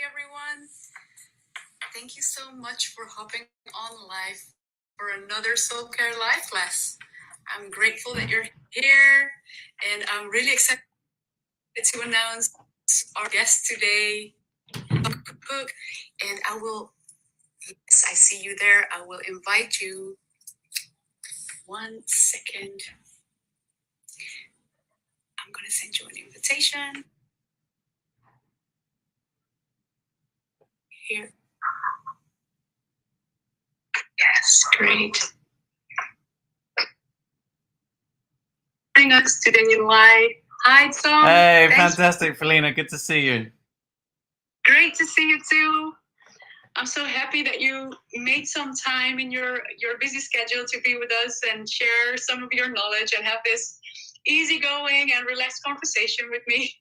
everyone. Thank you so much for hopping on live for another Soul Care Live class. I'm grateful that you're here, and I'm really excited to announce our guest today, Cooke. And yes, I see you there. I will invite you. 1 second. I'm going to send you an invitation. Here. Yes, great. Joining us today live. Hi, Tom. Hey, thanks. Fantastic, Feline. Good to see you. Great to see you too. I'm so happy that you made some time in your busy schedule to be with us and share some of your knowledge and have this easygoing and relaxed conversation with me,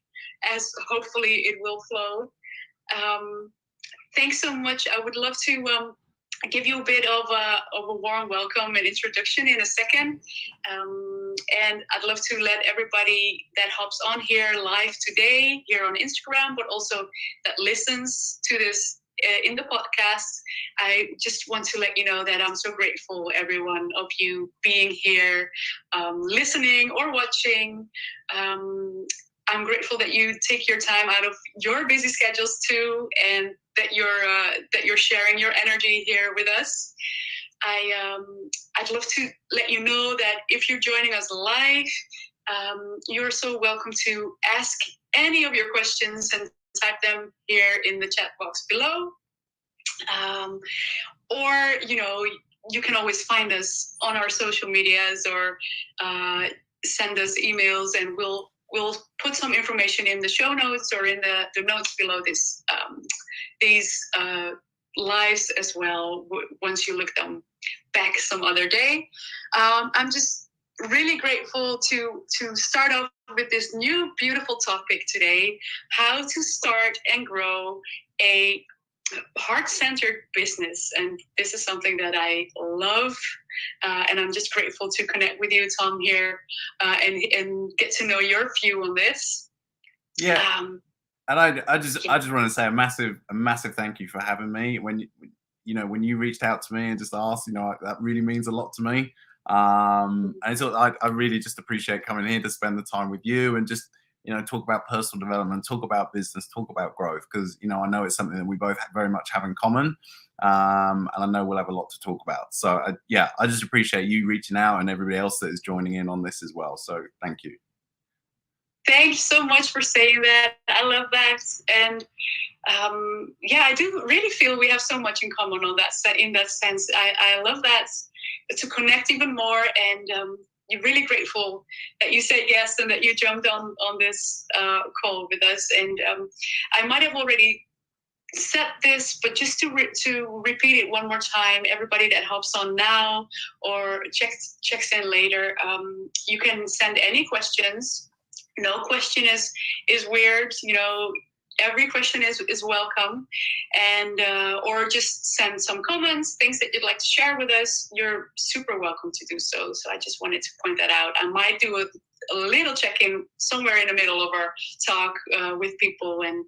as hopefully it will flow. Thanks so much. I would love to give you a bit of a warm welcome and introduction in a second. And I'd love to let everybody that hops on here live today, here on Instagram, but also that listens to this in the podcast, I just want to let you know that I'm so grateful, everyone, of you being here, listening or watching. I'm grateful that you take your time out of your busy schedules too, and that you're sharing your energy here with us. I'd love to let you know that if you're joining us live, you're so welcome to ask any of your questions and type them here in the chat box below. Or, you can always find us on our social medias or send us emails, and we'll put some information in the show notes or in the notes below these lives as well, once you look them back some other day. I'm just really grateful to start off with this new beautiful topic today: how to start and grow a heart-centered business. And this is something that I love, and I'm just grateful to connect with you, Tom, here and get to know your view on this. Yeah. And I just want to say a massive thank you for having me. When you reached out to me and just asked, that really means a lot to me. And so I really just appreciate coming here to spend the time with you and just, talk about personal development, talk about business, talk about growth, because, I know it's something that we both very much have in common. And I know we'll have a lot to talk about. So I just appreciate you reaching out and everybody else that is joining in on this as well. So thank you. Thanks so much for saying that. I love that. And I do really feel we have so much in common in that sense. I love that, to connect even more. And you're really grateful that you said yes and that you jumped on this call with us. And I might have already said this, but just to repeat it one more time, everybody that hops on now or checks in later, you can send any questions. No question is weird. Every question is welcome, and or just send some comments, things that you'd like to share with us. You're super welcome to do so. So I just wanted to point that out. I might do a little check-in somewhere in the middle of our talk with people and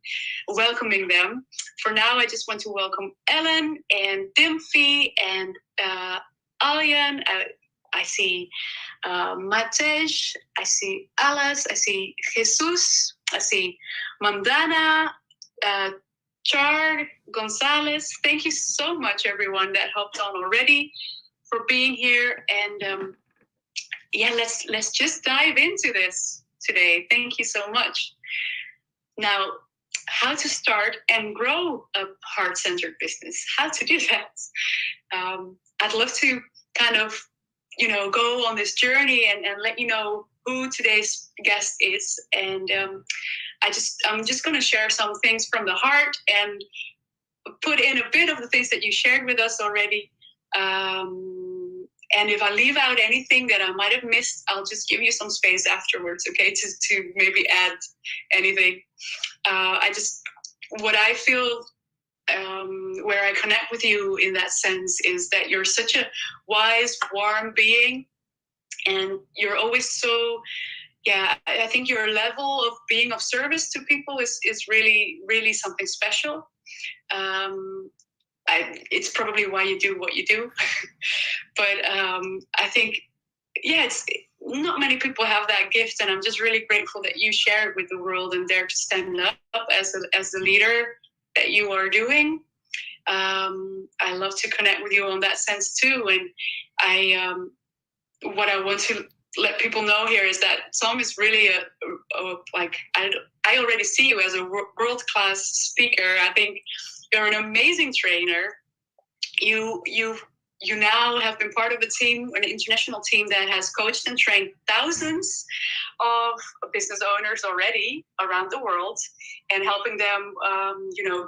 welcoming them. For now, I just want to welcome Ellen and Dimfy and Alyan. I see Matej, I see Alas, I see Jesus, I see Mandana, Char, Gonzalez. Thank you so much, everyone that hopped on already, for being here. And let's just dive into this today. Thank you so much. Now, how to start and grow a heart-centered business, how to do that. I'd love to kind of go on this journey and let you know who today's guest is. And I'm just going to share some things from the heart and put in a bit of the things that you shared with us already. And if I leave out anything that I might have missed, I'll just give you some space afterwards, okay, to maybe add anything. What I feel where I connect with you in that sense is that you're such a wise, warm being, and you're always so, I think your level of being of service to people is really, really something special. It's probably why you do what you do. But I think, yeah, it's not many people have that gift, and I'm just really grateful that you share it with the world and dare to stand up as the leader that you are doing. I love to connect with you on that sense too, and what I want to let people know here is that Tom is really I already see you as a world-class speaker. I think you're an amazing trainer. You now have been part of a team, an international team that has coached and trained thousands of business owners already around the world, and helping them,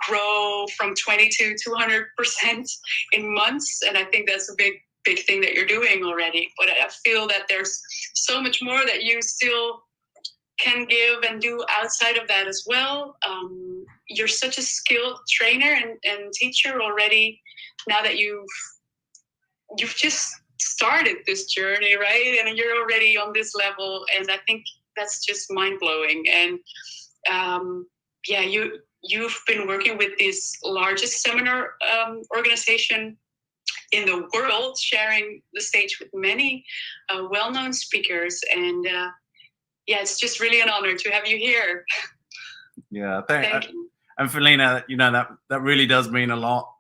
grow from 20 to 200% in months. And I think that's a big thing that you're doing already. But I feel that there's so much more that you still can give and do outside of that as well. You're such a skilled trainer and teacher already. Now that you've just started this journey, right? And you're already on this level, and I think that's just mind-blowing. And you've been working with this largest seminar organization in the world, sharing the stage with many well-known speakers. And it's just really an honor to have you here. Yeah, thank you. And Feline, that really does mean a lot.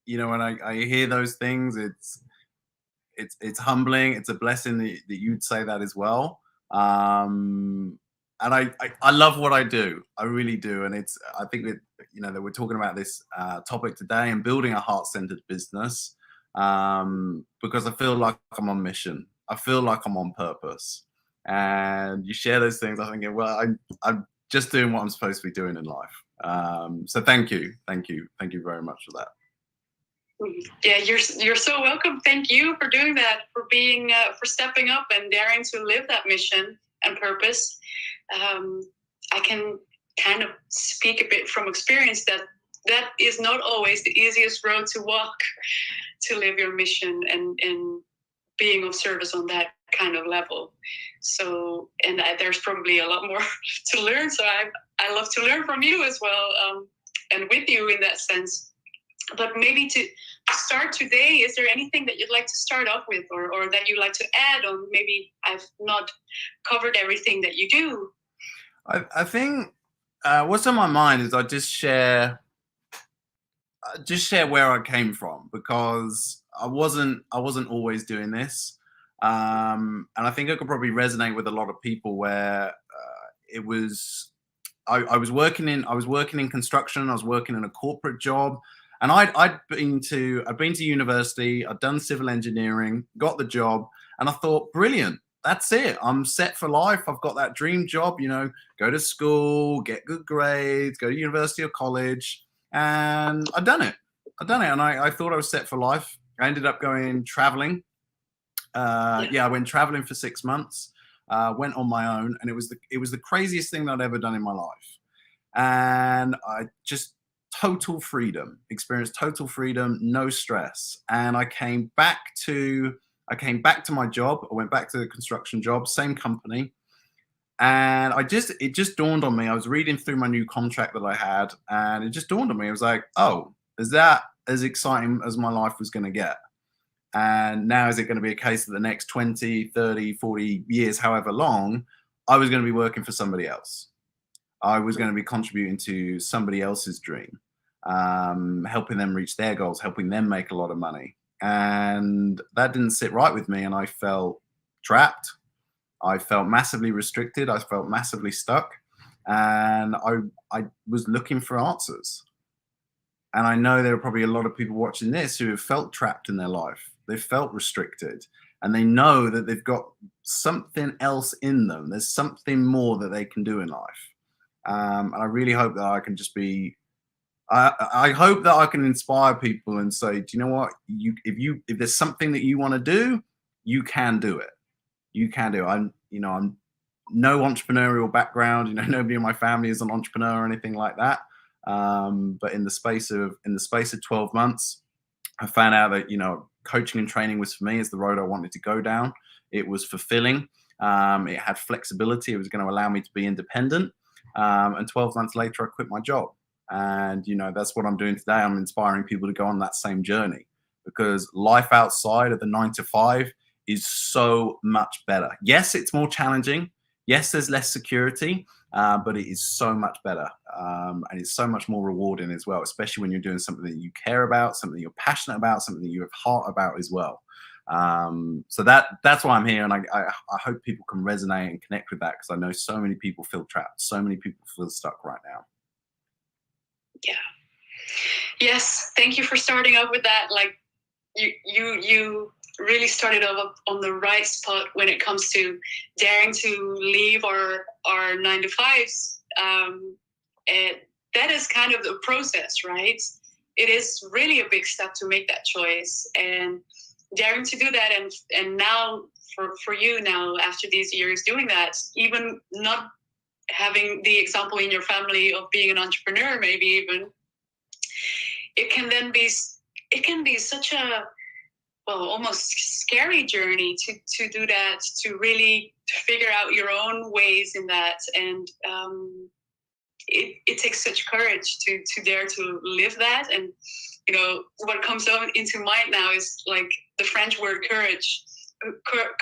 When I hear those things, it's humbling. It's a blessing that you'd say that as well. And I love what I do. I really do. And I think that that we're talking about this topic today and building a heart-centered business, because I feel like I'm on mission. I feel like I'm on purpose. And you share those things, I think, well, I'm just doing what I'm supposed to be doing in life. So thank you very much for that. Yeah, you're so welcome. Thank you for doing that, for being for stepping up and daring to live that mission and purpose. I can kind of speak a bit from experience that is not always the easiest road to walk, to live your mission and being of service on that kind of level. So, and there's probably a lot more to learn. So I love to learn from you as well, and with you in that sense. But maybe to start today, is there anything that you'd like to start off with, or that you'd like to add on? Maybe I've not covered everything that you do. I think what's on my mind is I just share where I came from, because I wasn't always doing this, and I think I could probably resonate with a lot of people where it was I was working in construction. I was working in a corporate job. And I'd been to university, I'd done civil engineering, got the job, and I thought, brilliant, that's it. I'm set for life. I've got that dream job, go to school, get good grades, go to university or college. And I'd done it. And I thought I was set for life. I ended up going traveling. I went traveling for 6 months, went on my own, and it was the craziest thing that I'd ever done in my life. And I just experienced total freedom, no stress. And I came back to my job. I went back to the construction job, same company. And it just dawned on me. I was reading through my new contract that I had, and it just dawned on me. I was like, oh, is that as exciting as my life was going to get? And now is it going to be a case that the next 20, 30, 40 years, however long, I was going to be working for somebody else? I was going to be contributing to somebody else's dream, helping them reach their goals, helping them make a lot of money. And that didn't sit right with me. And I felt trapped. I felt massively restricted. I felt massively stuck. And I was looking for answers. And I know there are probably a lot of people watching this who have felt trapped in their life. They've felt restricted. And they know that they've got something else in them. There's something more that they can do in life. And I really hope that I can just be, I hope that I can inspire people and say, do you know what? If there's something that you want to do, you can do it. You can do it. I'm no entrepreneurial background. Nobody in my family is an entrepreneur or anything like that. But in the space of 12 months, I found out that, coaching and training was for me, is the road I wanted to go down. It was fulfilling. It had flexibility. It was going to allow me to be independent. And 12 months later, I quit my job. And, you know, that's what I'm doing today. I'm inspiring people to go on that same journey, because life outside of the 9 to 5 is so much better. Yes, it's more challenging. Yes, there's less security, but it is so much better. And it's so much more rewarding as well, especially when you're doing something that you care about, something you're passionate about, something that you have heart about as well. So that's why I'm here. And I hope people can resonate and connect with that, because I know so many people feel trapped. So many people feel stuck right now. Yeah. Yes. Thank you for starting off with that. Like you really started off on the right spot when it comes to daring to leave our 9 to 5s. And that is kind of the process, right? It is really a big step to make that choice, and daring to do that. And now for you now, after these years doing that, even not having the example in your family of being an entrepreneur, maybe even, it can be such a, well, almost scary journey to do that, to really figure out your own ways in that. And it takes such courage to dare to live that. And, you know, what comes up into mind now is like the French word courage.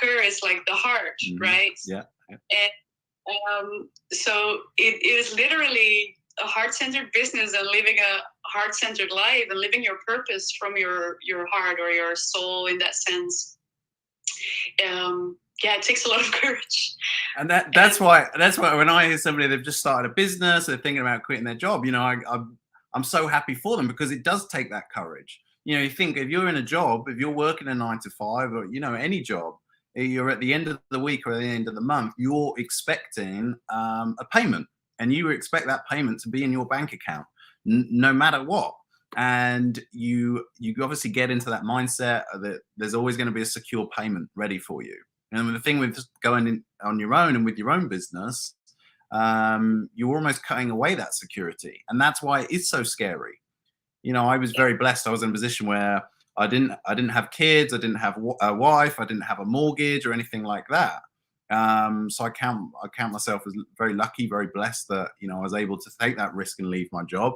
Coeur is like the heart, right? Yeah. And so it is literally a heart-centered business, and living a heart-centered life, and living your purpose from your heart or your soul in that sense. Yeah, it takes a lot of courage. And that's why when I hear somebody, they've just started a business, they're thinking about quitting their job, you know, I'm so happy for them, because it does take that courage. You know, you think if you're in a job, if you're working a 9 to 5, or, you know, any job, you're at the end of the week or at the end of the month, you're expecting a payment, and you expect that payment to be in your bank account, no matter what. And you obviously get into that mindset that there's always going to be a secure payment ready for you. And the thing with just going in on your own and with your own business, you're almost cutting away that security. And that's why it's so scary. You know, I was very blessed. I was in a position where I didn't have kids, I didn't have a wife, I didn't have a mortgage or anything like that. So I count myself as very lucky, very blessed that, you know, I was able to take that risk and leave my job,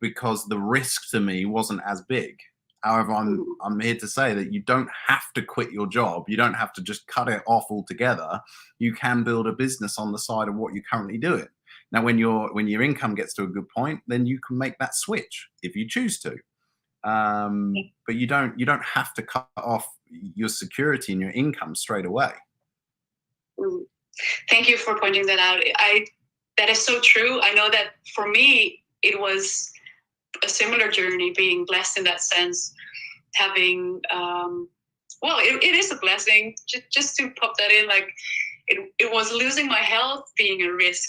because the risk to me wasn't as big. However, I'm here to say that you don't have to quit your job. You don't have to just cut it off altogether. You can build a business on the side of what you're currently doing. Now, when your income gets to a good point, then you can make that switch if you choose to. But you don't have to cut off your security and your income straight away. Thank you for pointing that out. That is so true. I know that for me, it was a similar journey, being blessed in that sense, having, well, it is a blessing, just to pop that in, like, it was losing my health being a risk,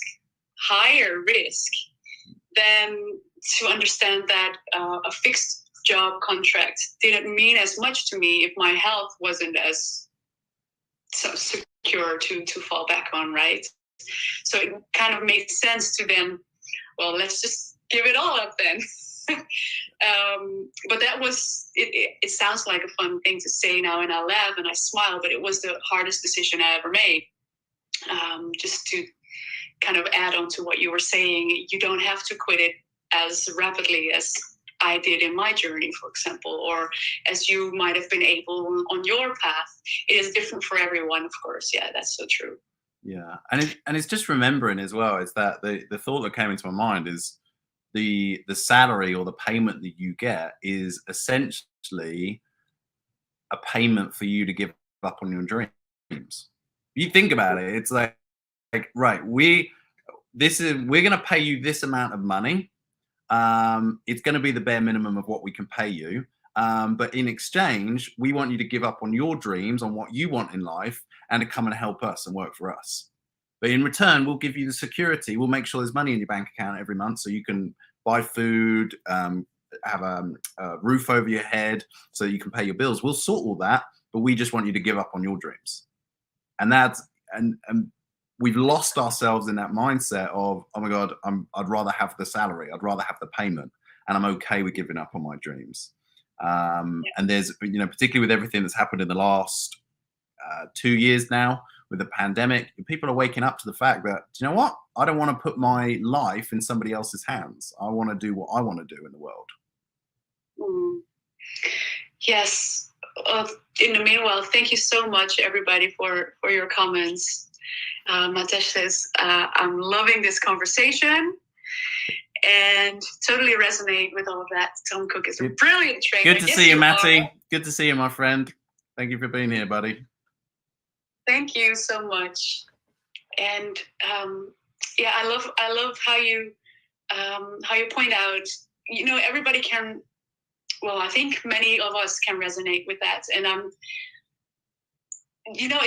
higher risk, than to understand that a fixed job contract didn't mean as much to me if my health wasn't as so secure to fall back on, right? So it kind of made sense to then, well, let's just give it all up then. But that was, it sounds like a fun thing to say now, and I laugh and I smile, but it was the hardest decision I ever made. Just to kind of add on to what you were saying, you don't have to quit it as rapidly as I did in my journey, for example, or as you might have been able on your path. It is different for everyone, of course. Yeah, that's so true. Yeah, and it's just remembering as well, is that the thought that came into my mind is the salary or the payment that you get is essentially a payment for you to give up on your dreams. You think about it, it's like right, we're going to pay you this amount of money. It's going to be the bare minimum of what we can pay you. But in exchange, we want you to give up on your dreams, on what you want in life, and to come and help us and work for us. But in return, we'll give you the security. We'll make sure there's money in your bank account every month so you can buy food, have a roof over your head so you can pay your bills. We'll sort all that, but we just want you to give up on your dreams. And that's, and we've lost ourselves in that mindset of, oh my God, I'd rather have the salary. I'd rather have the payment, and I'm okay with giving up on my dreams. And there's, you know, particularly with everything that's happened in the last 2 years now, with the pandemic, people are waking up to the fact that, do you know what? I don't want to put my life in somebody else's hands. I want to do what I want to do in the world. Mm. Yes. In the meanwhile, thank you so much, everybody, for your comments. Matesh says, I'm loving this conversation and totally resonate with all of that. Tom Cooke is a brilliant trainer. Good to see you, Matty. Good to see you, my friend. Thank you for being here, buddy. Thank you so much. And yeah, I love how you point out, you know, everybody can, well, I think many of us can resonate with that. And you know,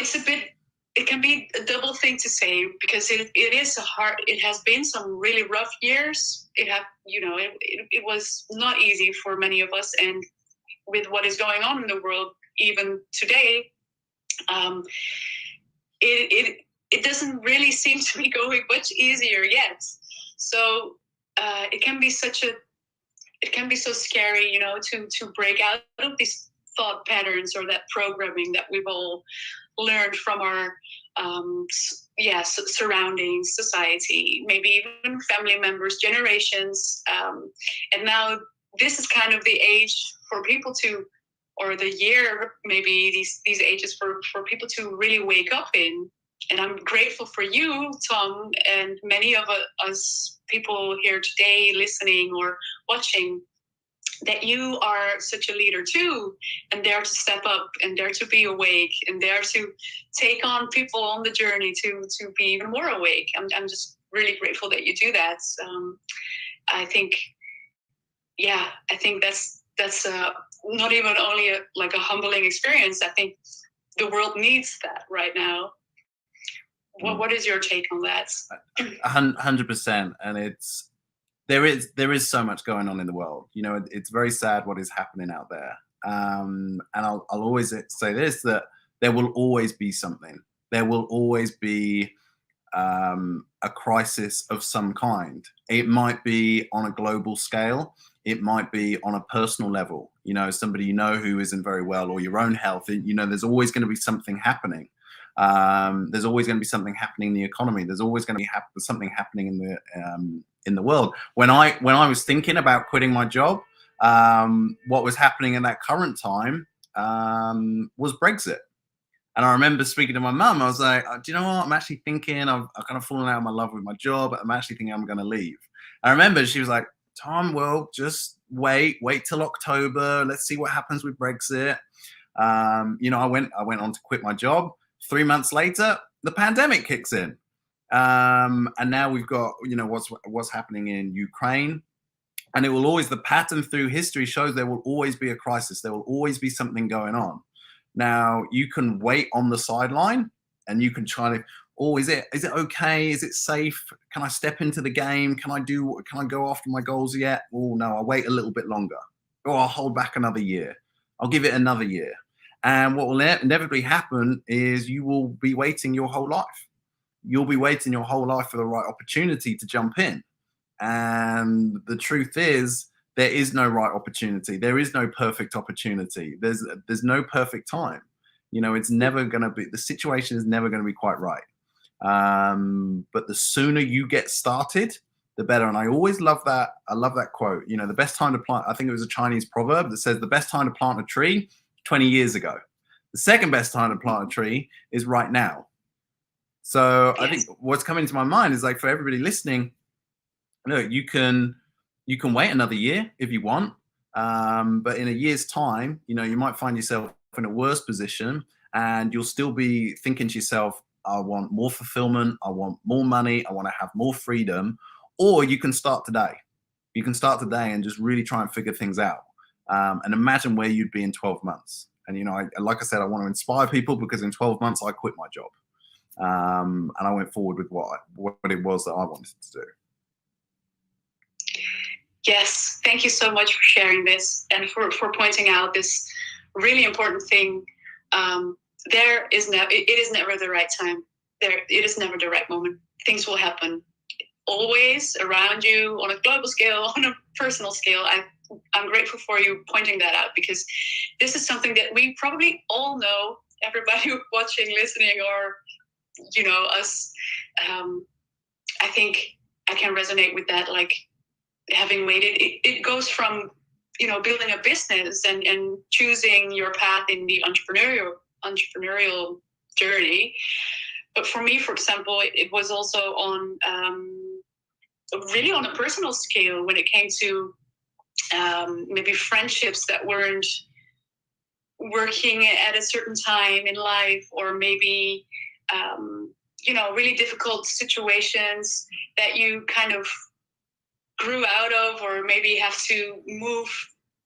it can be a double thing to say, because it has been some really rough years. It was not easy for many of us. And with what is going on in the world, even today, it doesn't really seem to be going much easier yet. So it can be so scary, you know, to break out of these thought patterns or that programming that we've all learned from our surroundings, society, maybe even family members, generations. And now this is kind of the age for people to, or the year, maybe these ages for people to really wake up in. And I'm grateful for you, Tom, and many of us people here today listening or watching, that you are such a leader too, and dare to step up and dare to be awake and dare to take on people on the journey to be even more awake. I'm just really grateful that you do that. I think that's not even only a humbling experience. I think the world needs that right now. What is your take on that? 100%. And there is so much going on in the world. You know, it's very sad what is happening out there. And I'll always say this, that there will always be something. There will always be a crisis of some kind. It might be on a global scale. It might be on a personal level. You know, somebody you know who isn't very well, or your own health. You know, there's always going to be something happening. There's always going to be something happening in the economy. There's always going to be something happening in the world. When I was thinking about quitting my job, what was happening in that current time was Brexit. And I remember speaking to my mum. I was like, do you know what? I'm actually thinking I've kind of fallen out of my love with my job. I'm actually thinking I'm going to leave. I remember she was like, Tom, well, just wait till October. Let's see what happens with Brexit. You know, I went on to quit my job. 3 months later, the pandemic kicks in. And now we've got, you know, what's happening in Ukraine. And it will always, the pattern through history shows there will always be a crisis. There will always be something going on. Now, you can wait on the sideline and you can try to, is it okay? Is it safe? Can I step into the game? Can I go after my goals yet? Oh, no, I'll wait a little bit longer. Or I'll hold back another year. I'll give it another year. And what will inevitably happen is you will be waiting your whole life. You'll be waiting your whole life for the right opportunity to jump in. And the truth is, there is no right opportunity. There is no perfect opportunity. There's no perfect time. You know, it's never going to be, the situation is never going to be quite right. But the sooner you get started, the better. And I always love that. I love that quote. You know, the best time to plant, I think it was a Chinese proverb that says the best time to plant a tree, 20 years ago. The second best time to plant a tree is right now. So I think what's coming to my mind is, like, for everybody listening, look, you can wait another year if you want, but in a year's time, you know, you might find yourself in a worse position, and you'll still be thinking to yourself, I want more fulfillment, I want more money, I want to have more freedom. Or you can start today. You can start today and just really try and figure things out, and imagine where you'd be in 12 months. And, you know, like I said, I want to inspire people, because in 12 months I quit my job, and I went forward with what it was that I wanted to do. Yes, thank you so much for sharing this and for pointing out this really important thing. It is never the right time. It is never the right moment. Things will happen always around you, on a global scale, on a personal scale. I'm grateful for you pointing that out, because this is something that we probably all know, everybody watching, listening, or us. I think I can resonate with that. Like having waited, it goes from building a business and choosing your path in the entrepreneurial journey. But for me, for example, it was also on really on a personal scale when it came to maybe friendships that weren't working at a certain time in life, or maybe really difficult situations that you kind of grew out of, or maybe have to move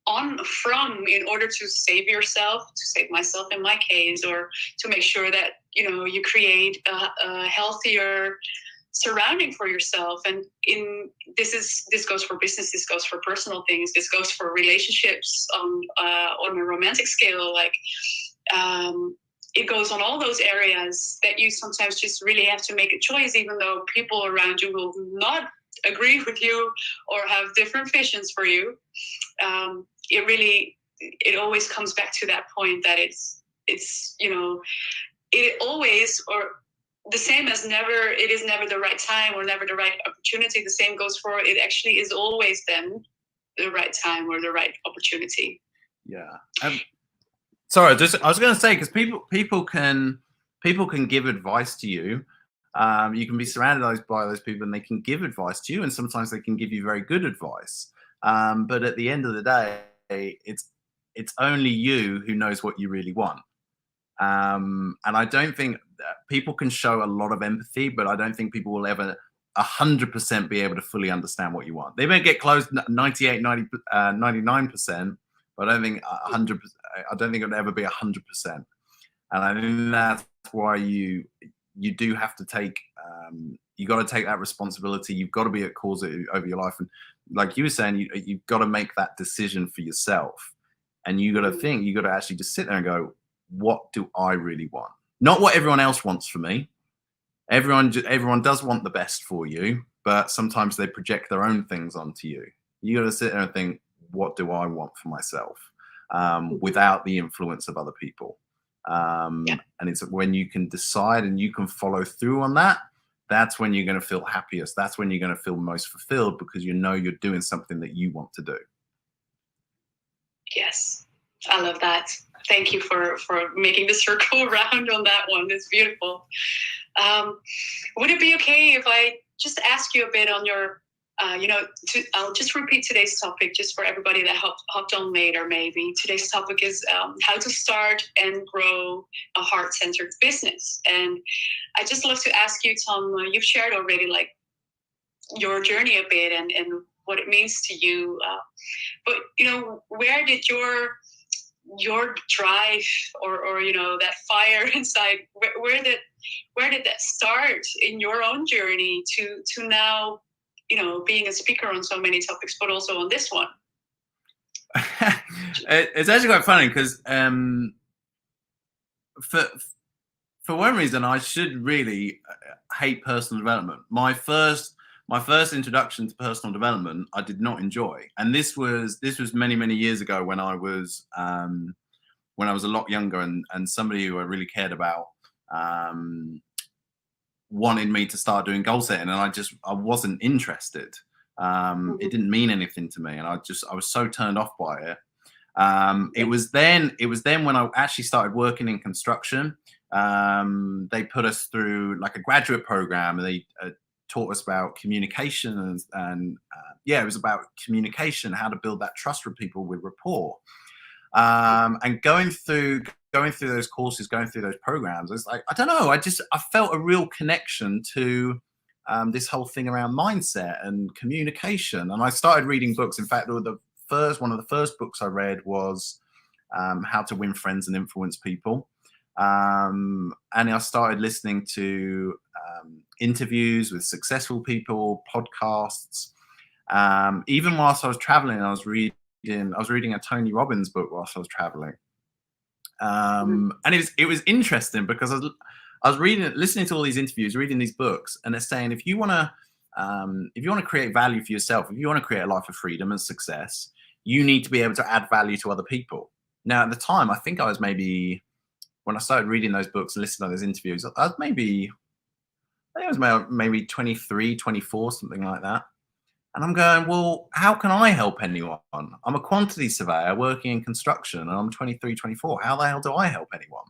on from in order to save yourself, to save myself in my case, or to make sure that you create a healthier surrounding for yourself. And this goes for business, this goes for personal things, this goes for relationships on a romantic scale. Like it goes on all those areas that you sometimes just really have to make a choice, even though people around you will not agree with you or have different visions for you. It always comes back to that point that it's it always, or the same as never, it is never the right time or never the right opportunity. The same goes for it actually is always then the right time or the right opportunity. Yeah. Sorry, I was going to say, because people can give advice to you. You can be surrounded by those people, and they can give advice to you, and sometimes they can give you very good advice. But at the end of the day, it's only you who knows what you really want. And I don't think people can show a lot of empathy, but I don't think people will ever 100% be able to fully understand what you want. They may get close 98, 90, 99%, but I don't think 100%. I don't think it'll ever be 100%. And I think that's why you do have to take, you got to take that responsibility. You've got to be at cause over your life. And like you were saying, you've got to make that decision for yourself. And you got to think, you got to actually just sit there and go, what do I really want? Not what everyone else wants for me. Everyone does want the best for you, but sometimes they project their own things onto you. You got to sit there and think, what do I want for myself, without the influence of other people? And it's when you can decide and you can follow through on that, that's when you're going to feel happiest. That's when you're going to feel most fulfilled, because you're doing something that you want to do. Yes, I love that. Thank you for making the circle around on that one. It's beautiful. Would it be okay if I just ask you a bit on your, I'll just repeat today's topic just for everybody that hopped on later maybe. Today's topic is how to start and grow a heart-centered business. And I just love to ask you, Tom, you've shared already like your journey a bit and what it means to you. But, where did your drive or that fire inside, where did that start in your own journey to now, being a speaker on so many topics, but also on this one? It's actually quite funny because for one reason, I should really hate personal development. My first introduction to personal development, I did not enjoy, and this was many years ago when I was a lot younger, and somebody who I really cared about wanted me to start doing goal setting, and I wasn't interested. It didn't mean anything to me, and I was so turned off by it. It was then when I actually started working in construction. They put us through like a graduate program, and they taught us about communication, and it was about communication, how to build that trust with people with rapport. And going through those courses, going through those programs, it's like, I don't know, I felt a real connection to this whole thing around mindset and communication. And I started reading books. In fact, one of the first books I read was How to Win Friends and Influence People. And I started listening to interviews with successful people, podcasts. Even whilst I was traveling, I was reading a Tony Robbins book whilst I was traveling. And it was interesting because I was listening to all these interviews, reading these books, and they're saying, if you want to create value for yourself, if you want to create a life of freedom and success, you need to be able to add value to other people. Now, at the time, I think I was maybe when I started reading those books and listening to those interviews, I was maybe 23, 24, something like that. And I'm going, well, how can I help anyone? I'm a quantity surveyor working in construction and I'm 23, 24. How the hell do I help anyone?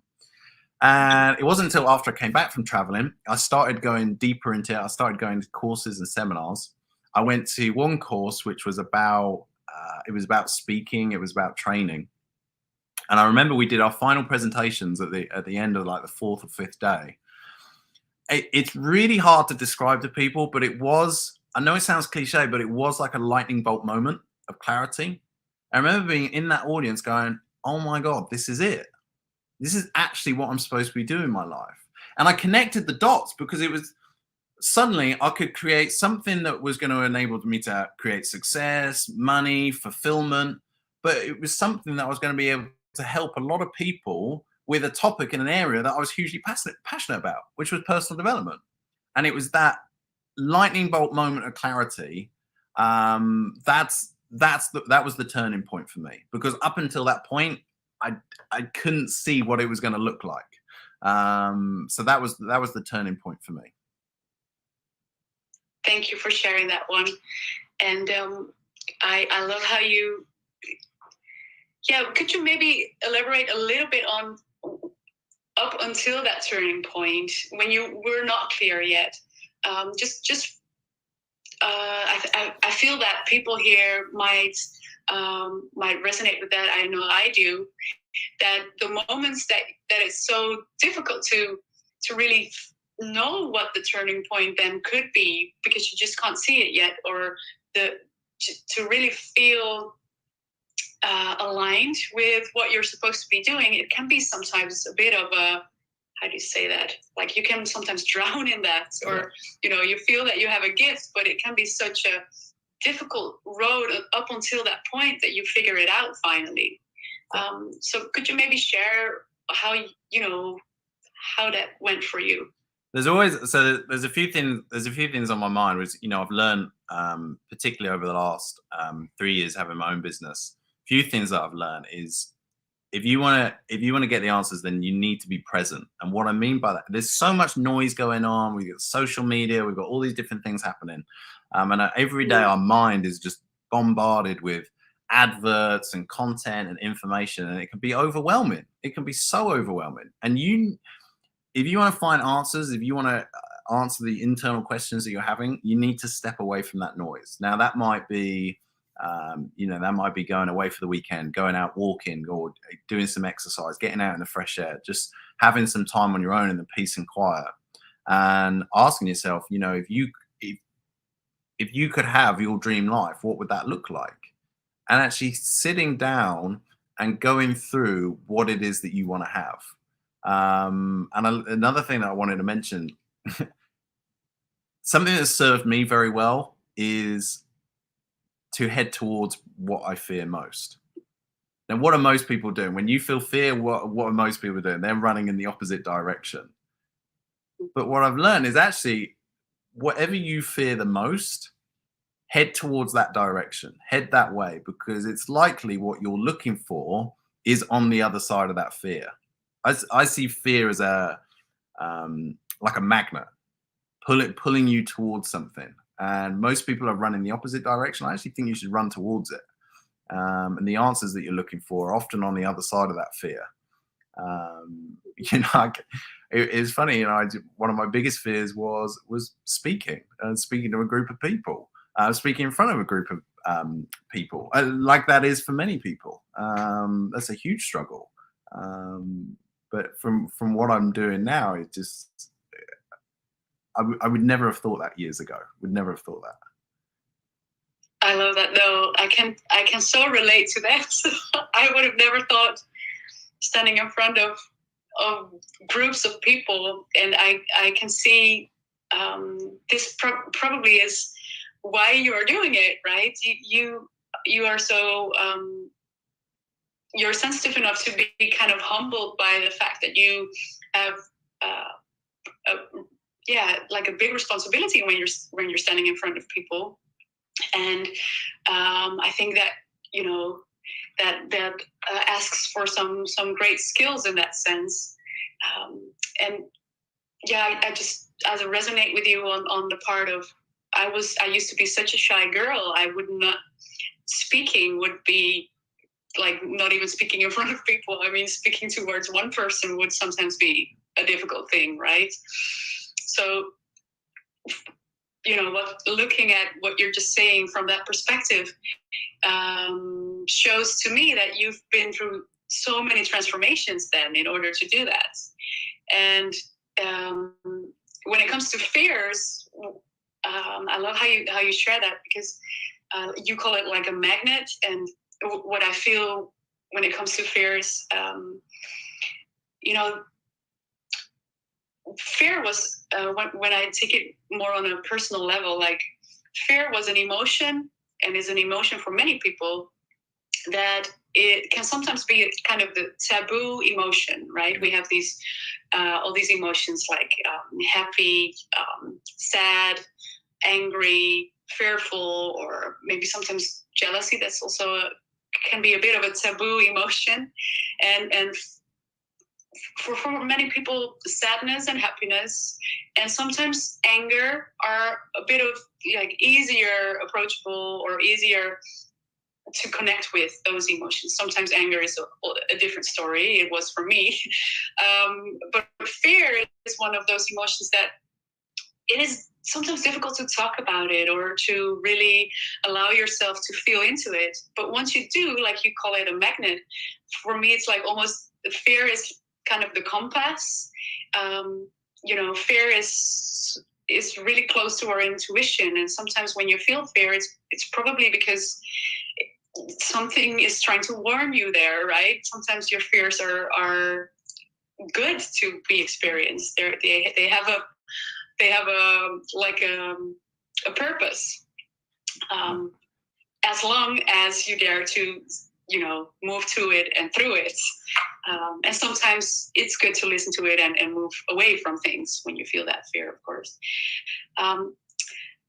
And it wasn't until after I came back from traveling, I started going deeper into it. I started going to courses and seminars. I went to one course, which was about, it was about speaking. It was about training. And I remember we did our final presentations at the end of like the 4th or 5th day. It's really hard to describe to people, but it was, I know it sounds cliche, but it was like a lightning bolt moment of clarity. I remember being in that audience going, oh my God, this is it. This is actually what I'm supposed to be doing in my life. And I connected the dots because it was suddenly I could create something that was going to enable me to create success, money, fulfillment. But it was something that I was going to be able to help a lot of people with a topic in an area that I was hugely passionate about, which was personal development. And it was that lightning bolt moment of clarity. That was the turning point for me, because up until that point, I couldn't see what it was going to look like. So that was the turning point for me. Thank you for sharing that one. And I love how you, could you maybe elaborate a little bit on up until that turning point when you were not clear yet? I feel that people here might resonate with that. I know I do. That the moments that it's so difficult to really know what the turning point then could be, because you just can't see it yet, or to really feel aligned with what you're supposed to be doing, it can be sometimes a bit of a, how do you say that? Like you can sometimes drown in that, or, you feel that you have a gift, but it can be such a difficult road up until that point that you figure it out finally. So could you maybe share how that went for you? There's a few things on my mind, which, I've learned, particularly over the last 3 years having my own business. A few things that I've learned is, if you want to get the answers, then you need to be present. And what I mean by that, there's so much noise going on. We've got social media, we've got all these different things happening. And every day our mind is just bombarded with adverts and content and information, and it can be overwhelming. It can be so overwhelming. And if you want to find answers, if you want to answer the internal questions that you're having, you need to step away from that noise. Now, that might be, going away for the weekend, going out walking, or doing some exercise, getting out in the fresh air, just having some time on your own in the peace and quiet, and asking yourself, if you could have your dream life, what would that look like? And actually sitting down and going through what it is that you want to have. Another thing that I wanted to mention, something that served me very well, is to head towards what I fear most. Now, what are most people doing? When you feel fear, what are most people doing? They're running in the opposite direction. But what I've learned is actually, whatever you fear the most, head towards that direction, head that way, because it's likely what you're looking for is on the other side of that fear. I see fear as like a magnet, pulling you towards something. And most people are running the opposite direction. I actually think you should run towards it. And the answers that you're looking for are often on the other side of that fear. It's funny. One of my biggest fears was speaking to a group of people. Speaking in front of a group of people, like that is for many people. That's a huge struggle. But from what I'm doing now, it just, I would never have thought that years ago. Would never have thought that. I love that. No, I can so relate to that. I would have never thought standing in front of groups of people, and I can see this probably is why you are doing it, right? You are so you're sensitive enough to be kind of humbled by the fact that you have like a big responsibility when you're standing in front of people. And I think that that asks for some great skills in that sense. And yeah, I resonate with you on the part of, I used to be such a shy girl. I would not, speaking would be like not even speaking in front of people. I mean, speaking towards one person would sometimes be a difficult thing, right? So, looking at what you're just saying from that perspective shows to me that you've been through so many transformations then in order to do that. And when it comes to fears, I love how you share that, because you call it like a magnet. And what I feel when it comes to fears, fear was, when I take it more on a personal level, like fear was an emotion, and is an emotion for many people, that it can sometimes be kind of the taboo emotion, right? We have these all these emotions like happy, sad, angry, fearful, or maybe sometimes jealousy. That's also can be a bit of a taboo emotion, and for many people, sadness and happiness and sometimes anger are a bit of like easier approachable or easier to connect with those emotions. Sometimes anger is a different story. It was for me. But fear is one of those emotions that it is sometimes difficult to talk about it or to really allow yourself to feel into it. But once you do, like you call it a magnet, for me, it's like almost the fear is kind of the compass. Fear is really close to our intuition. And sometimes when you feel fear, it's probably because something is trying to warn you there, right? Sometimes your fears are good to be experienced. They have a purpose, as long as you dare to move to it and through it. And sometimes it's good to listen to it and move away from things when you feel that fear, of course.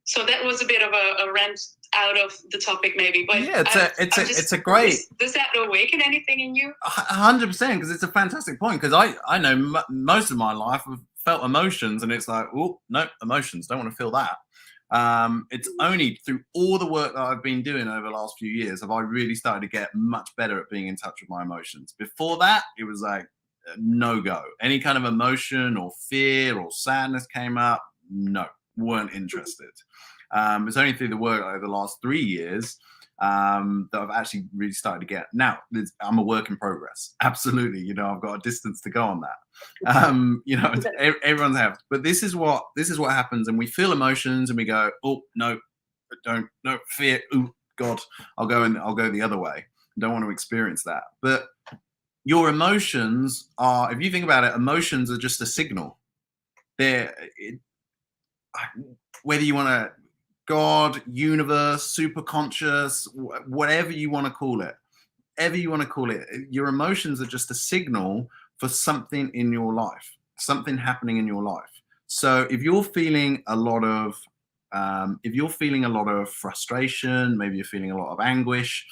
So that was a bit of a rant out of the topic, maybe. But yeah, it's a great. Does that awaken anything in you? 100%, because it's a fantastic point. Because I know most of my life I've felt emotions, and it's like, oh no, emotions, don't want to feel that. It's only through all the work that I've been doing over the last few years have I really started to get much better at being in touch with my emotions. Before that, it was like no go. Any kind of emotion or fear or sadness came up, no, weren't interested. It's only through the work over the last 3 years that I've actually really started to get. Now, I'm a work in progress. Absolutely, I've got a distance to go on that. Everyone's have, but this is what happens, and we feel emotions, and we go, oh no, no fear. Oh God, I'll go the other way. I don't want to experience that. But your emotions are, if you think about it, emotions are just a signal. Whether you want to, God, universe, superconscious, whatever you want to call it, your emotions are just a signal for something in your life, something happening in your life. So if you're feeling a lot of frustration, maybe you're feeling a lot of anguish,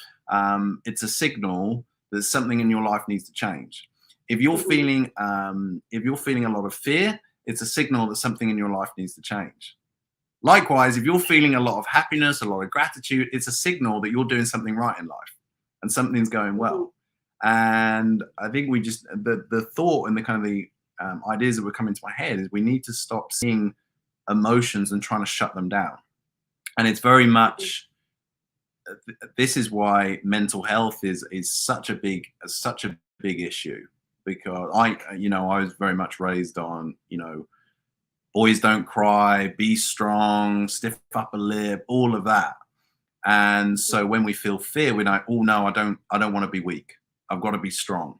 it's a signal that something in your life needs to change. If you're feeling a lot of fear, it's a signal that something in your life needs to change. Likewise, if you're feeling a lot of happiness, a lot of gratitude, it's a signal that you're doing something right in life and something's going well. And I think we just, the thought and the kind of the ideas that were coming to my head is we need to stop seeing emotions and trying to shut them down. And it's very much, this is why mental health is such a big issue, because I was very much raised on, boys don't cry, be strong, stiff upper lip, all of that. And so when we feel fear, we're like, oh no, I don't want to be weak. I've got to be strong.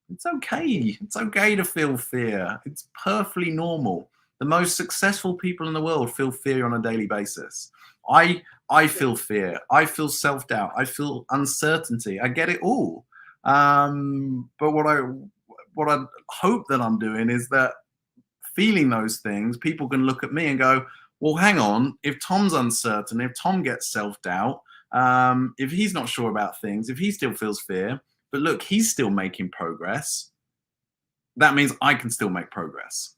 It's okay. It's okay to feel fear. It's perfectly normal. The most successful people in the world feel fear on a daily basis. I feel fear. I feel self-doubt. I feel uncertainty. I get it all. But what I hope that I'm doing is that feeling those things, people can look at me and go, well, hang on, if Tom's uncertain, if Tom gets self-doubt, if he's not sure about things, if he still feels fear, but look, he's still making progress, that means I can still make progress.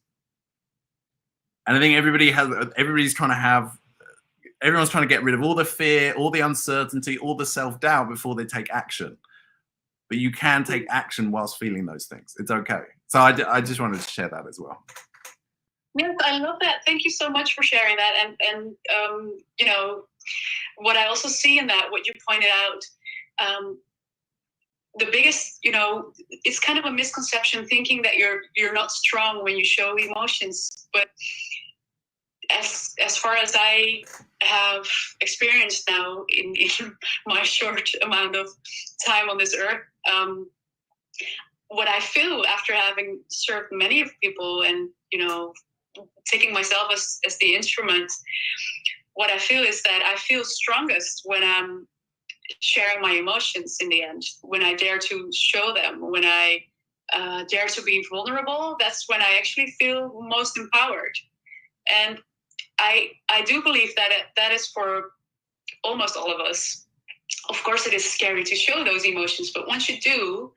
And I think everyone's trying to get rid of all the fear, all the uncertainty, all the self-doubt before they take action. But you can take action whilst feeling those things. It's okay. So I just wanted to share that as well. Yes, I love that. Thank you so much for sharing that. And you know, what I also see in that, what you pointed out, the biggest, you know, it's kind of a misconception thinking that you're not strong when you show emotions. But as far as I have experienced now in my short amount of time on this earth, what I feel after having served many of people and, you know, taking myself as the instrument, what I feel is that I feel strongest when I'm sharing my emotions in the end, when I dare to show them, when I dare to be vulnerable. That's when I actually feel most empowered. And I do believe that that is for almost all of us. Of course, it is scary to show those emotions, but once you do,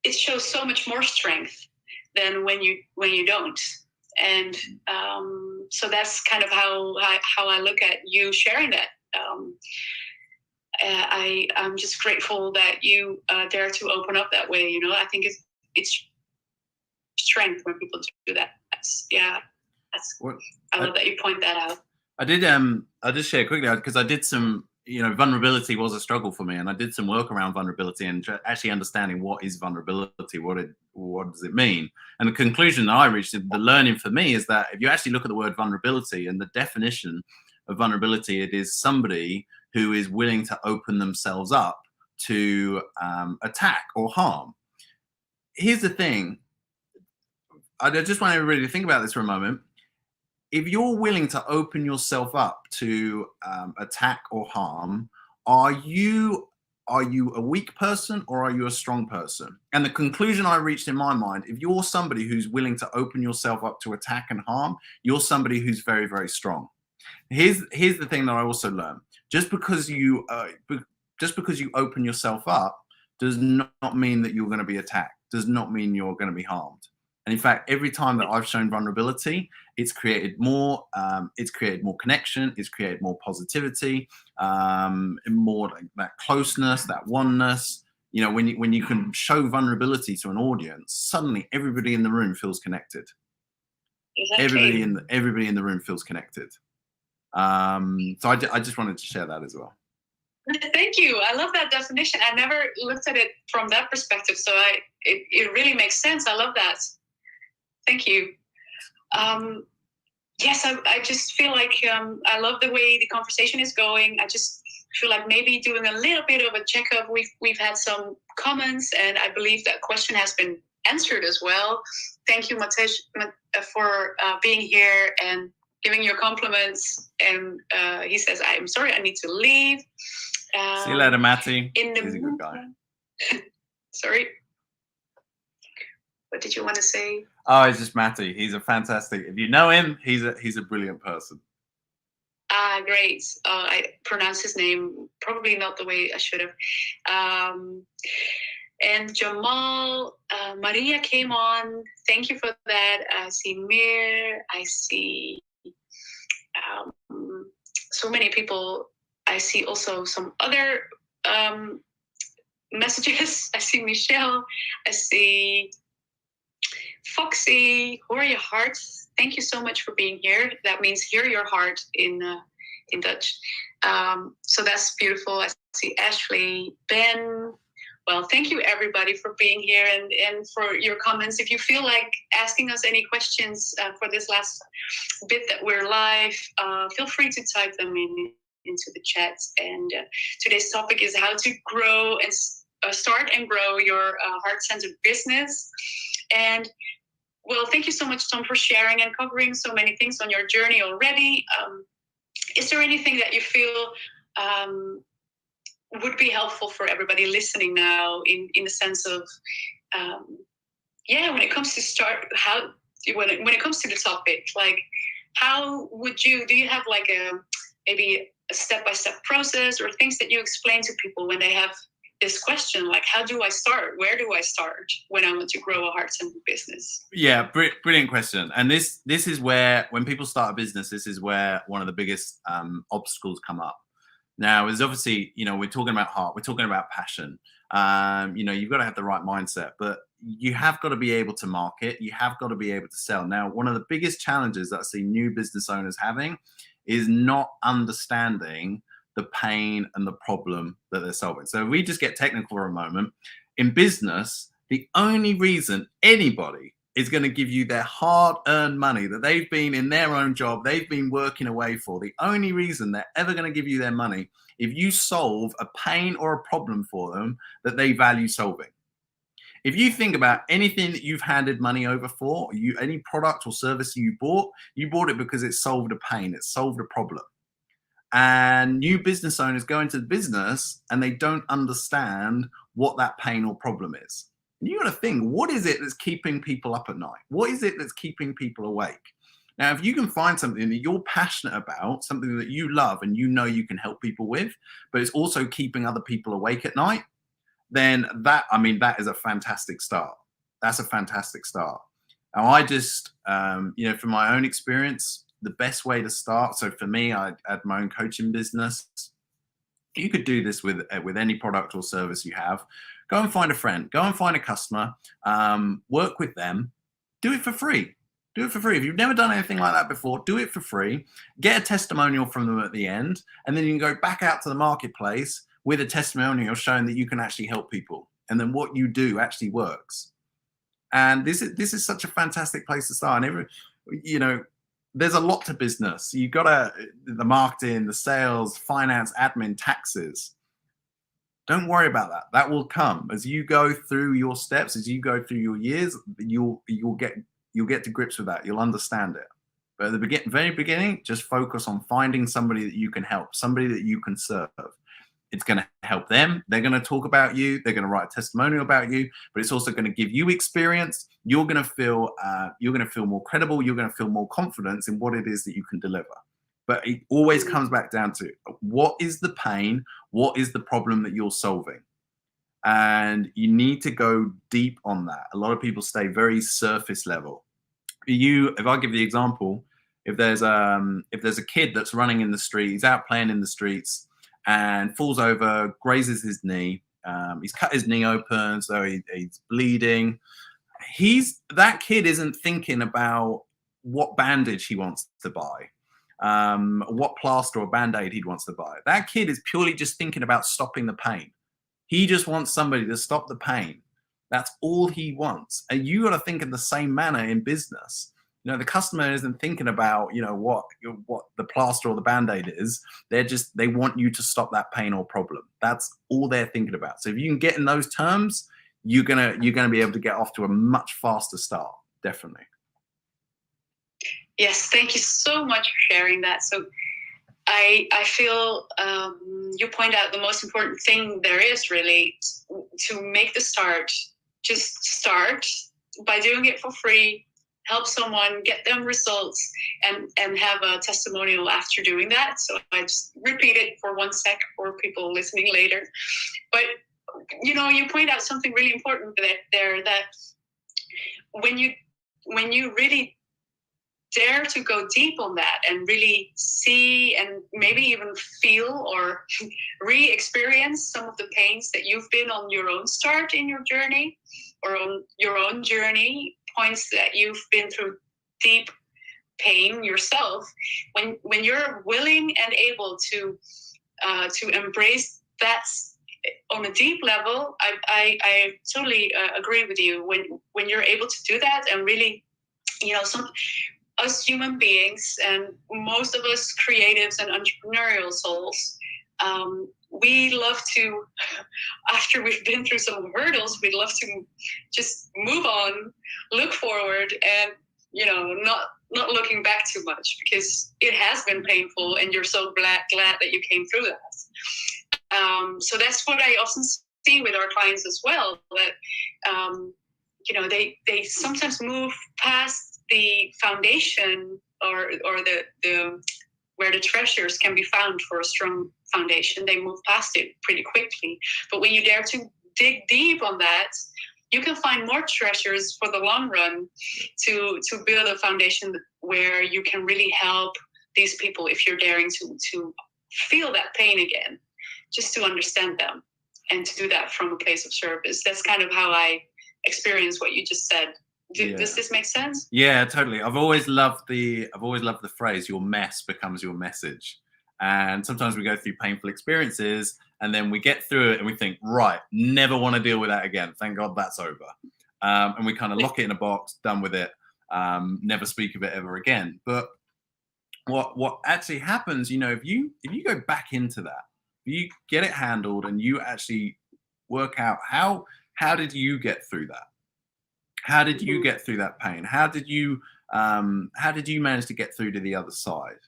it shows so much more strength than when you don't. And so that's kind of how I look at you sharing that. I'm just grateful that you dare to open up that way. You know, I think it's strength when people do that. I love that you point that out. I'll just share quickly because I did some, you know, vulnerability was a struggle for me, and I did some work around vulnerability and actually understanding what is vulnerability, what does it mean. And the conclusion that I reached, the learning for me, is that if you actually look at the word vulnerability and the definition of vulnerability, it is somebody who is willing to open themselves up to attack or harm. Here's the thing. I just want everybody to think about this for a moment. If you're willing to open yourself up to attack or harm, are you a weak person or are you a strong person? And the conclusion I reached in my mind, if you're somebody who's willing to open yourself up to attack and harm, you're somebody who's very, very strong. Here's the thing that I also learned. Just because you open yourself up does not mean that you're going to be attacked, does not mean you're going to be harmed. And in fact, every time that I've shown vulnerability, it's created more connection, it's created more positivity, more like that closeness, that oneness. You know, when you can show vulnerability to an audience, suddenly everybody in the room feels connected. Exactly. Everybody in the room feels connected. So I just wanted to share that as well. Thank you. I love that definition. I never looked at it from that perspective. So it really makes sense. I love that. Thank you. Yes, I just feel like I love the way the conversation is going. I just feel like maybe doing a little bit of a checkup. We've had some comments, and I believe that question has been answered as well. Thank you, Matej, for being here and giving your compliments. And he says, "I'm sorry, I need to leave." See you later, Matty. He's a good guy. Sorry. What did you want to say? Oh, it's just Matty. He's a fantastic. If you know him, he's a brilliant person. Great. I pronounced his name probably not the way I should have. And Jamal, Maria came on. Thank you for that. I see Mir. I see so many people. I see also some other messages. I see Michelle. I see Foxy, Hoor je hart. Thank you so much for being here. That means hear your heart in Dutch. So that's beautiful. I see Ashley, Ben. Well, thank you everybody for being here and for your comments. If you feel like asking us any questions for this last bit that we're live, feel free to type them into the chat. And today's topic is how to grow and start and grow your heart-centered business. And well, thank you so much, Tom, for sharing and covering so many things on your journey already. Is there anything that you feel would be helpful for everybody listening now in the sense of, when it comes to when it comes to the topic, like how do you have like maybe a step-by-step process or things that you explain to people when they have this question, like, how do I start? Where do I start when I want to grow a heart-centered business? Yeah, brilliant question. And this is where, when people start a business, this is where one of the biggest obstacles come up. Now, is obviously, we're talking about heart, we're talking about passion. You've got to have the right mindset, but you have got to be able to market. You have got to be able to sell. Now, one of the biggest challenges that I see new business owners having is not understanding the pain and the problem that they're solving. So if we just get technical for a moment, in business, the only reason anybody is going to give you their hard-earned money that they've been in their own job, they've been working away for, the only reason they're ever going to give you their money, if you solve a pain or a problem for them that they value solving. If you think about anything that you've handed money over for, any product or service you bought it because it solved a pain, it solved a problem. And new business owners go into the business and they don't understand what that pain or problem is. And you got to think, what is it that's keeping people up at night? What is it that's keeping people awake? Now, if you can find something that you're passionate about, something that you love and you know you can help people with, but it's also keeping other people awake at night, then that is a fantastic start. That's a fantastic start. Now, I just, from my own experience, the best way to start. So for me, I had my own coaching business. You could do this with any product or service you have. Go and find a friend, go and find a customer, work with them, do it for free. Do it for free. If you've never done anything like that before, do it for free. Get a testimonial from them at the end, and then you can go back out to the marketplace with a testimonial showing that you can actually help people, and then what you do actually works. And this is such a fantastic place to start. And there's a lot to business. You've got the marketing, the sales, finance, admin, taxes. Don't worry about that. That will come as you go through your steps, as you go through your years. You'll get to grips with that. You'll understand it. But at the very beginning, just focus on finding somebody that you can help, somebody that you can serve. It's going to help them. They're going to talk about you. They're going to write a testimonial about you, but it's also going to give you experience. You're going to feel more credible. You're going to feel more confidence in what it is that you can deliver. But it always comes back down to, what is the pain? What is the problem that you're solving? And you need to go deep on that. A lot of people stay very surface level. If I give the example, if there's a kid that's running in the street, he's out playing in the streets, and falls over, grazes his knee. He's cut his knee open, so he's bleeding. That kid isn't thinking about what bandage he wants to buy, what plaster or band-aid he wants to buy. That kid is purely just thinking about stopping the pain. He just wants somebody to stop the pain. That's all he wants. And you got to think in the same manner in business. The customer isn't thinking about, what the plaster or the Band-Aid is. They want you to stop that pain or problem. That's all they're thinking about. So if you can get in those terms, you're gonna be able to get off to a much faster start. Definitely. Yes, thank you so much for sharing that. So I feel you point out the most important thing there is really to make the start. Just start by doing it for free. Help someone, get them results, and have a testimonial after doing that. So I just repeat it for 1 sec for people listening later. But, you point out something really important that when you really dare to go deep on that and really see and maybe even feel or re-experience some of the pains that you've been on your own start in your journey or on your own journey, points that you've been through deep pain yourself, when you're willing and able to embrace that on a deep level, I totally agree with you. When you're able to do that and really, us human beings and most of us creatives and entrepreneurial souls, we love to, after we've been through some hurdles, we'd love to just move on, look forward, and not looking back too much, because it has been painful and you're so glad that you came through that. So that's what I often see with our clients as well, that they sometimes move past the foundation or the where the treasures can be found for a strong foundation, they move past it pretty quickly. But when you dare to dig deep on that, you can find more treasures for the long run to build a foundation where you can really help these people if you're daring to feel that pain again, just to understand them and to do that from a place of service. That's kind of how I experience what you just said. Does this make sense? Yeah, totally. I've always loved the phrase, your mess becomes your message. And sometimes we go through painful experiences and then we get through it and we think, right, never want to deal with that again. Thank God that's over. And we kind of lock it in a box, done with it, never speak of it ever again. But what actually happens, if you go back into that, if you get it handled and you actually work out how did you get through that? How did you get through that pain? How did you manage to get through to the other side?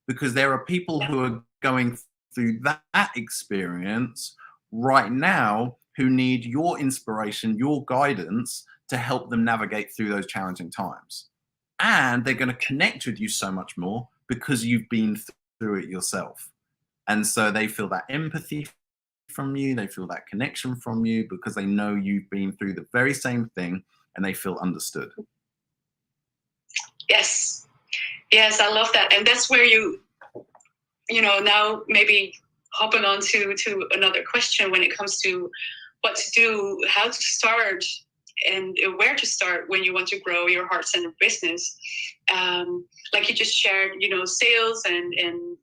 Because there are people who are going through that experience right now who need your inspiration, your guidance to help them navigate through those challenging times. And they're going to connect with you so much more because you've been through it yourself. And so they feel that empathy from you, they feel that connection from you because they know you've been through the very same thing and they feel understood. Yes, I love that. And that's where you now maybe hopping on to another question when it comes to what to do, how to start, and where to start when you want to grow your heart-centered business. Like you just shared, sales and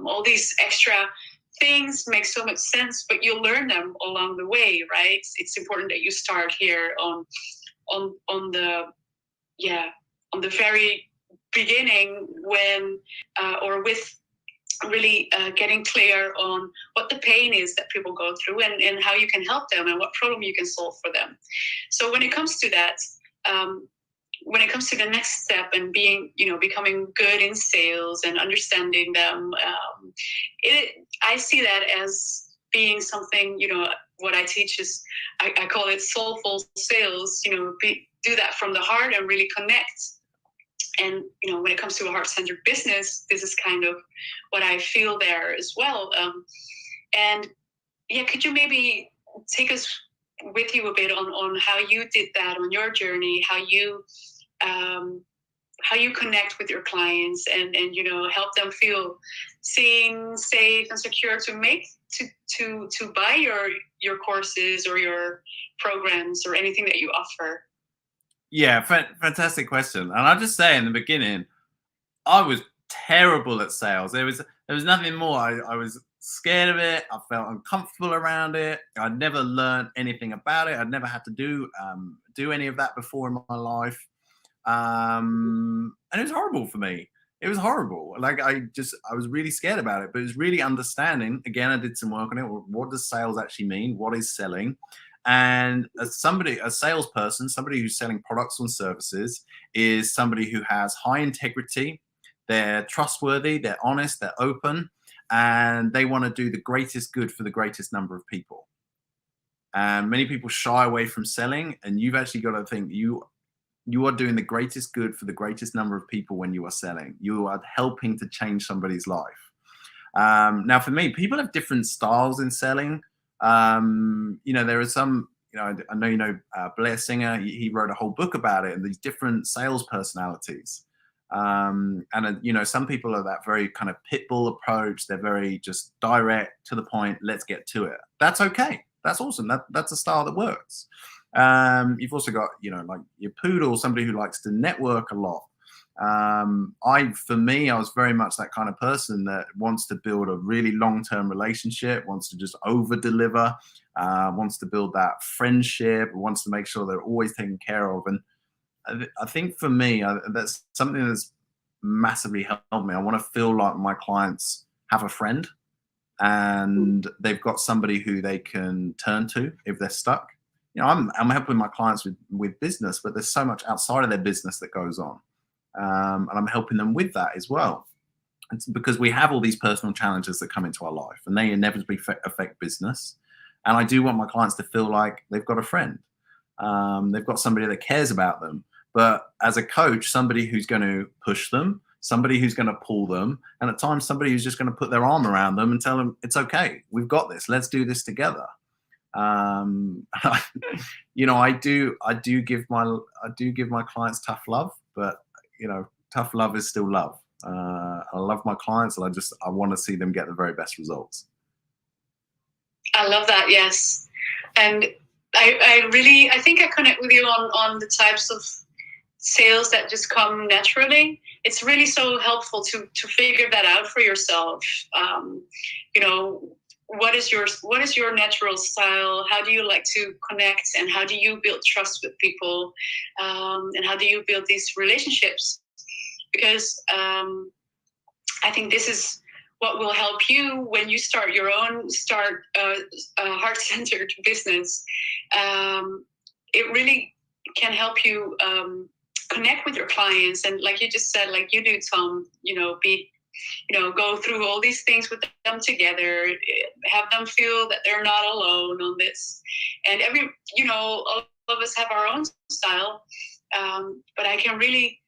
all these extra things make so much sense, but you'll learn them along the way, right? It's important that you start here on the very beginning when or with really getting clear on what the pain is that people go through and how you can help them and what problem you can solve for them. So when it comes to that, when it comes to the next step and becoming good in sales and understanding them, I see that as being something, what I teach is, I call it soulful sales, do that from the heart and really connect. And, when it comes to a heart-centered business, this is kind of what I feel there as well. Could you maybe take us with you a bit on how you did that on your journey, how you connect with your clients and help them feel seen, safe, and secure to buy your courses or your programs or anything that you offer? Yeah, fantastic question. And I'll just say in the beginning, I was terrible at sales. There was nothing more. I was scared of it. I felt uncomfortable around it. I'd never learned anything about it. I'd never had to do any of that before in my life. And it was horrible for me. It was horrible. Like I was really scared about it, but it was really understanding. Again, I did some work on it. What does sales actually mean? What is selling? And a salesperson, somebody who's selling products and services is somebody who has high integrity. They're trustworthy, they're honest, they're open, and they want to do the greatest good for the greatest number of people. And many people shy away from selling, and you've actually got to think you are doing the greatest good for the greatest number of people when you are selling. You are helping to change somebody's life. Now, for me, people have different styles in selling. There are some, I know, Blair Singer, he wrote a whole book about it and these different sales personalities. Some people are that very kind of pit bull approach. They're very just direct to the point. Let's get to it. That's okay. That's awesome. That's a style that works. You've also got, like your poodle, somebody who likes to network a lot. For me, I was very much that kind of person that wants to build a really long-term relationship, wants to just over-deliver, wants to build that friendship, wants to make sure they're always taken care of. And I think for me, that's something that's massively helped me. I want to feel like my clients have a friend and they've got somebody who they can turn to if they're stuck. I'm helping my clients with business, but there's so much outside of their business that goes on. And I'm helping them with that as well. It's because we have all these personal challenges that come into our life and they inevitably affect business. And I do want my clients to feel like they've got a friend. They've got somebody that cares about them. But as a coach, somebody who's going to push them, somebody who's going to pull them, and at times somebody who's just going to put their arm around them and tell them it's okay, we've got this, let's do this together. You know, I do give my clients tough love, but you know, tough love is still love. I love my clients, and I want to see them get the very best results. I love that. Yes. And I think I connect with you on the types of sales that just come naturally. It's really so helpful to figure that out for yourself. You know, what is your natural style? How do you like to connect, and how do you build trust with people? And how do you build these relationships? Because I think this is what will help you when you start your own heart-centered business. It really can help you connect with your clients, and like you just said, like you do, Tom, go through all these things with them together, have them feel that they're not alone on this. And all of us have our own style, but I can really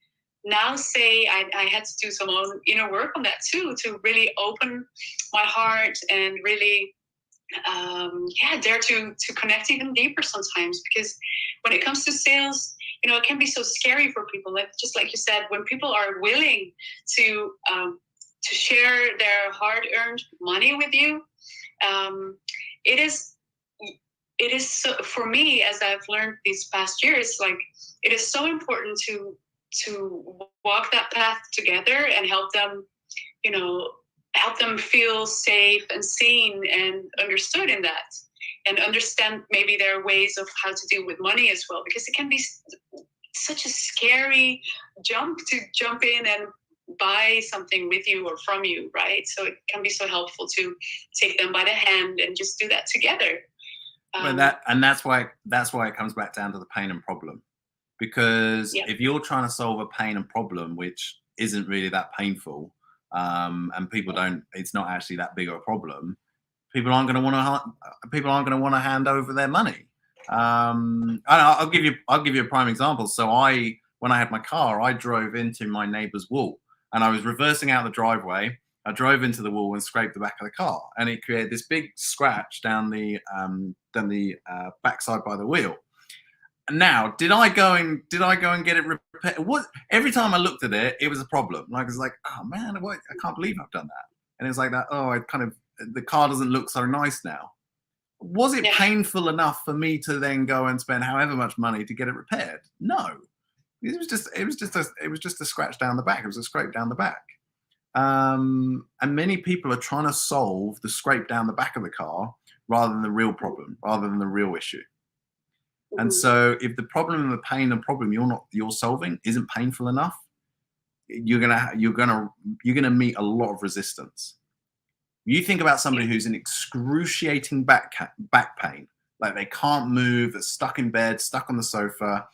now say I had to do some own inner work on that too, to really open my heart and really dare to connect even deeper sometimes. Because when it comes to sales, it can be so scary for people. Just like you said, when people are willing to share their hard-earned money with you, it is so, for me, as I've learned these past years, like it is so important to walk that path together and help them feel safe and seen and understood in that, and understand maybe their ways of how to deal with money as well, because it can be such a scary jump to jump in and buy something with you or from you, right? So it can be so helpful to take them by the hand and just do that together. That's why it comes back down to the pain and problem. Because if you're trying to solve a pain and problem which isn't really that painful, and people don't, it's not actually that big of a problem, people aren't going to want to hand over their money. I'll give you a prime example. So when I had my car, I drove into my neighbor's wall, and I was reversing out the driveway. I drove into the wall and scraped the back of the car, and it created this big scratch down the backside by the wheel. Now, did I go and get it repaired? Every time I looked at it, it was a problem. Like, it's like, oh man, I can't believe I've done that. And it's like that. Oh, the car doesn't look so nice now. Was it painful enough for me to then go and spend however much money to get it repaired? No, it was just a scratch down the back. It was a scrape down the back. And many people are trying to solve the scrape down the back of the car rather than the real problem, rather than the real issue. And so if the problem and the pain and problem you're solving isn't painful enough, you're gonna meet a lot of resistance. You think about somebody who's in excruciating back pain, like they can't move, they're stuck in bed, stuck on the sofa.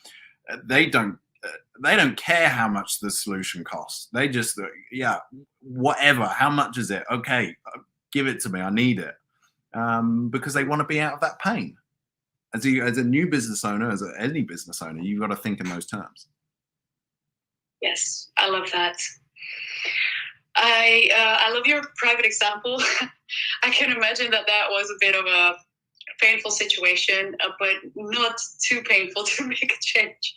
They don't care how much the solution costs. They just, whatever, how much is it? Okay, give it to me, I need it. Because they want to be out of that pain. As a new business owner, any business owner, you've got to think in those terms. Yes, I love that. I love your private example. I can imagine that was a bit of a painful situation, but not too painful to make a change.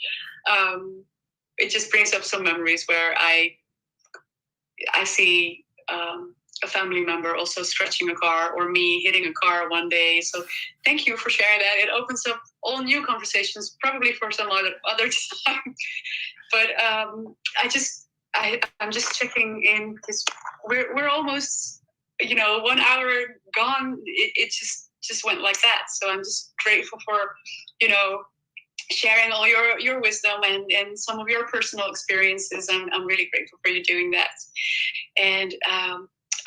It just brings up some memories where I see a family member also scratching a car, or me hitting a car one day. So thank you for sharing that. It opens up all new conversations, probably for some other time. But I'm just checking in, because we're almost 1 hour gone. It just went like that. So I'm just grateful for sharing all your wisdom and some of your personal experiences. I'm really grateful for you doing that. And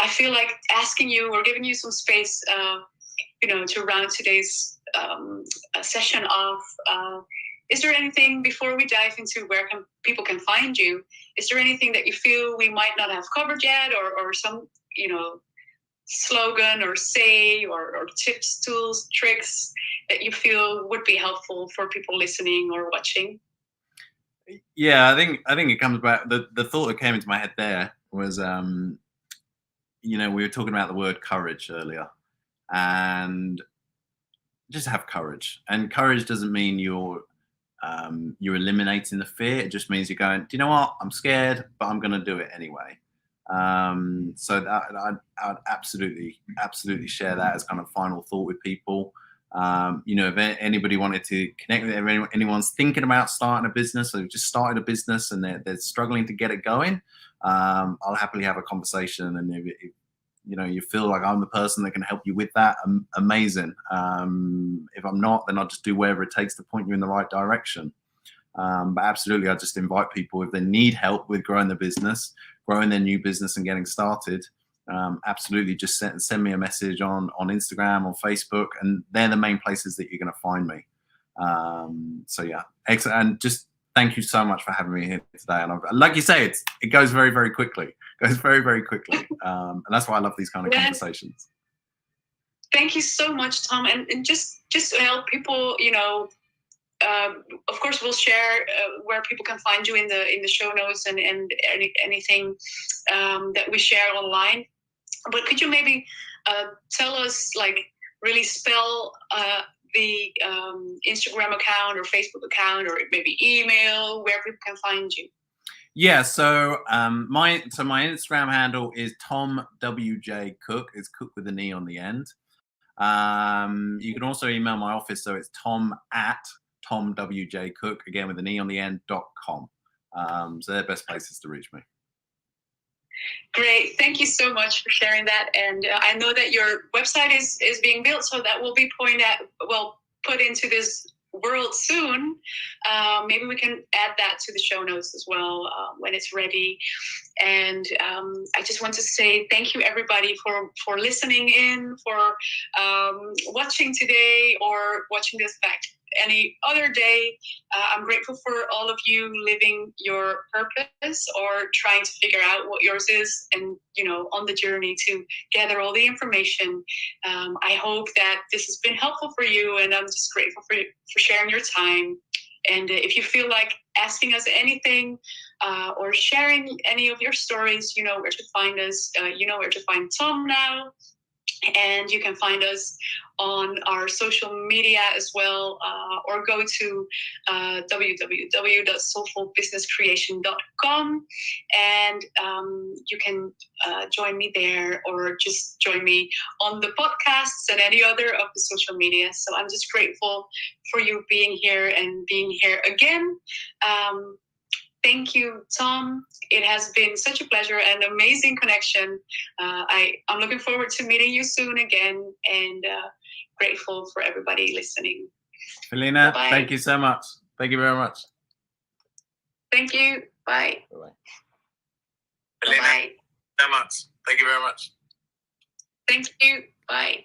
I feel like asking you or giving you some space, to round today's session off. Is there anything, before we dive into where people can find you, is there anything that you feel we might not have covered yet, or some, slogan or say or tips, tools, tricks that you feel would be helpful for people listening or watching? Yeah, I think it comes back. The thought that came into my head there was, we were talking about the word courage earlier, and just have courage. And courage doesn't mean you're eliminating the fear. It just means you're going, do you know what? I'm scared, but I'm going to do it anyway. So that I'd absolutely share that as kind of final thought with people. If anybody wanted to connect with anyone's thinking about starting a business or just started a business and they're struggling to get it going, I'll happily have a conversation. And if you feel like I'm the person that can help you with that, amazing. If I'm not, then I'll just do whatever it takes to point you in the right direction. But absolutely, I just invite people, if they need help with growing their business, growing their new business and getting started, absolutely just send me a message on Instagram or Facebook, and they're the main places that you're going to find me. So yeah, excellent. And just thank you so much for having me here today. And like you say, it goes very, very quickly. It goes very, very quickly. And that's why I love these kind of conversations. Thank you so much, Tom. And just to help people, of course, we'll share where people can find you in the show notes and anything that we share online. But could you maybe tell us, really spell the Instagram account or Facebook account or maybe email where people can find you? Yeah, so my Instagram handle is Tom WJ Cooke. It's Cooke with an E on the end. You can also email my office, so it's tom@TomWJCooke, again with an E on the end, .com. So they're best places to reach me. Great. Thank you so much for sharing that. And I know that your website is being built, so that will be put into this world soon. Maybe we can add that to the show notes as well when it's ready. And I just want to say thank you, everybody, for listening in, for watching today or watching this back any other day. I'm grateful for all of you living your purpose or trying to figure out what yours is and, on the journey to gather all the information. I hope that this has been helpful for you, and I'm just grateful for sharing your time. And if you feel like asking us anything or sharing any of your stories, you know where to find us. You know where to find Tom now. And you can find us on our social media as well, or go to www.soulfulbusinesscreation.com, and you can join me there, or just join me on the podcasts and any other of the social media. So I'm just grateful for you being here and being here again. Thank you, Tom. It has been such a pleasure and amazing connection. I'm looking forward to meeting you soon again, and grateful for everybody listening. Feline, thank you so much. Thank you very much. Thank you. Bye. Bye-bye. Feline, so much. Thank you very much. Thank you. Bye.